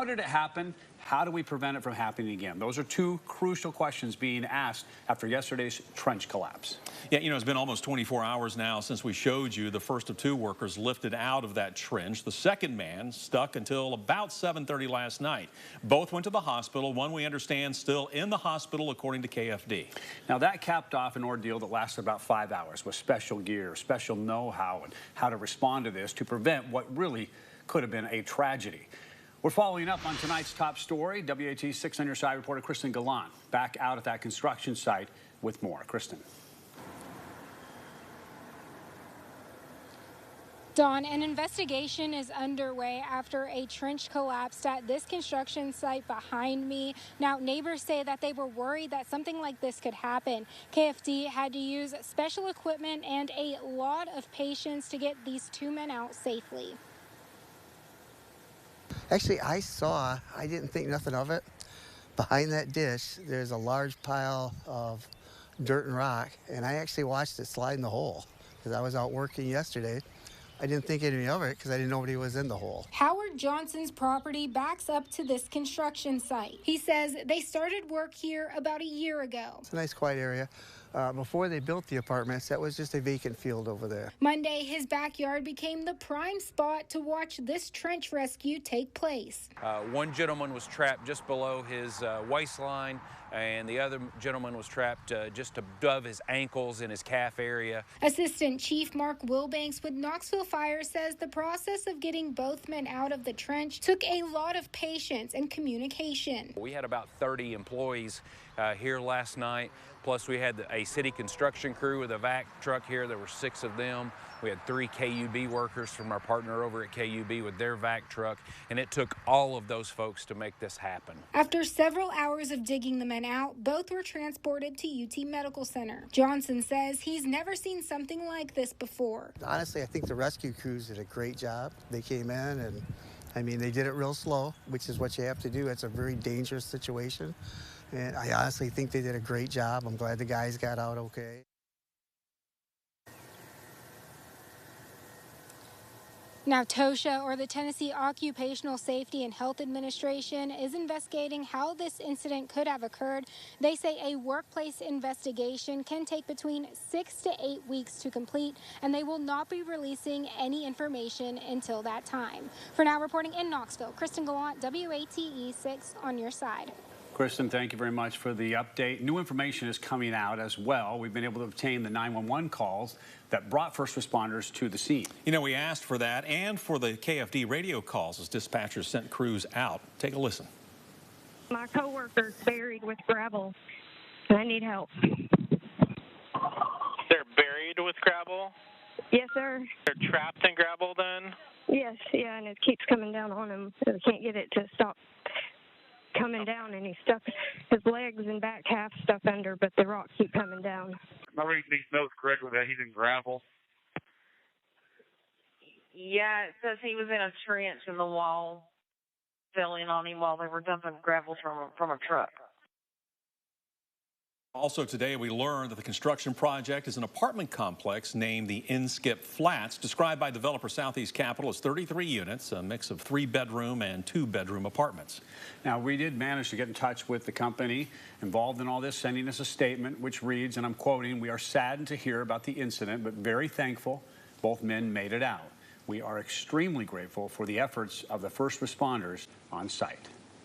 How did it happen? How do we prevent it from happening again? Those are two crucial questions being asked after yesterday's trench collapse. Yeah, it's been almost 24 hours now since we showed you the first of two workers lifted out of that trench. The second man stuck until about 7:30 last night. Both went to the hospital. One, we understand, still in the hospital, according to KFD. Now, that capped off an ordeal that lasted about 5 hours with special gear, special know-how, and how to respond to this to prevent what really could have been a tragedy. We're following up on tonight's top story. WAT's 6 on Your Side reporter Kristen Gallant back out at that construction site with more. Kristen. Dawn, an investigation is underway after a trench collapsed at this construction site behind me. Now, neighbors say that they were worried that something like this could happen. KFD had to use special equipment and a lot of patience to get these two men out safely. Actually, I didn't think nothing of it. Behind that dish, there's a large pile of dirt and rock, and I actually watched it slide in the hole because I was out working yesterday. I didn't think anything of it because I didn't know nobody was in the hole. Howard Johnson's property backs up to this construction site. He says they started work here about a year ago. It's a nice, quiet area. Before they built the apartments, that was just a vacant field over there. Monday, his backyard became the prime spot to watch this trench rescue take place. One gentleman was trapped just below his waistline, and the other gentleman was trapped just above his ankles in his calf area. Assistant Chief Mark Wilbanks with Knoxville Fire says the process of getting both men out of the trench took a lot of patience and communication. We had about 30 employees here last night, plus we had a city construction crew with a vac truck here. There were 6 of them. We had 3 KUB workers from our partner over at KUB with their vac truck, and it took all of those folks to make this happen. After several hours of digging the men out, both were transported to UT Medical Center. Johnson says he's never seen something like this before. Honestly, I think the rescue crews did a great job. They came in and, they did it real slow, which is what you have to do. It's a very dangerous situation. And I honestly think they did a great job. I'm glad the guys got out okay. Now, TOSHA, or the Tennessee Occupational Safety and Health Administration, is investigating how this incident could have occurred. They say a workplace investigation can take between 6 to 8 weeks to complete, and they will not be releasing any information until that time. For now, reporting in Knoxville, Kristen Gallant, WATE 6 on Your Side. Kristen, thank you very much for the update. New information is coming out as well. We've been able to obtain the 911 calls that brought first responders to the scene. We asked for that and for the KFD radio calls as dispatchers sent crews out. Take a listen. My coworker's buried with gravel, and I need help. They're buried with gravel? Yes, sir. They're trapped in gravel then? Yes, yeah, and it keeps coming down on him. We can't get it to stop coming down, and he's stuck, his legs and back half stuck under, but the rocks keep coming down. My reading knows correctly that he's in gravel. Yeah, it says he was in a trench and the wall fell in on him while they were dumping gravel from a truck. Also today, we learned that the construction project is an apartment complex named the Inskip Flats, described by developer Southeast Capital as 33 units, a mix of 3-bedroom and 2-bedroom apartments. Now, we did manage to get in touch with the company involved in all this, sending us a statement which reads, and I'm quoting, "We are saddened to hear about the incident, but very thankful both men made it out. We are extremely grateful for the efforts of the first responders on site."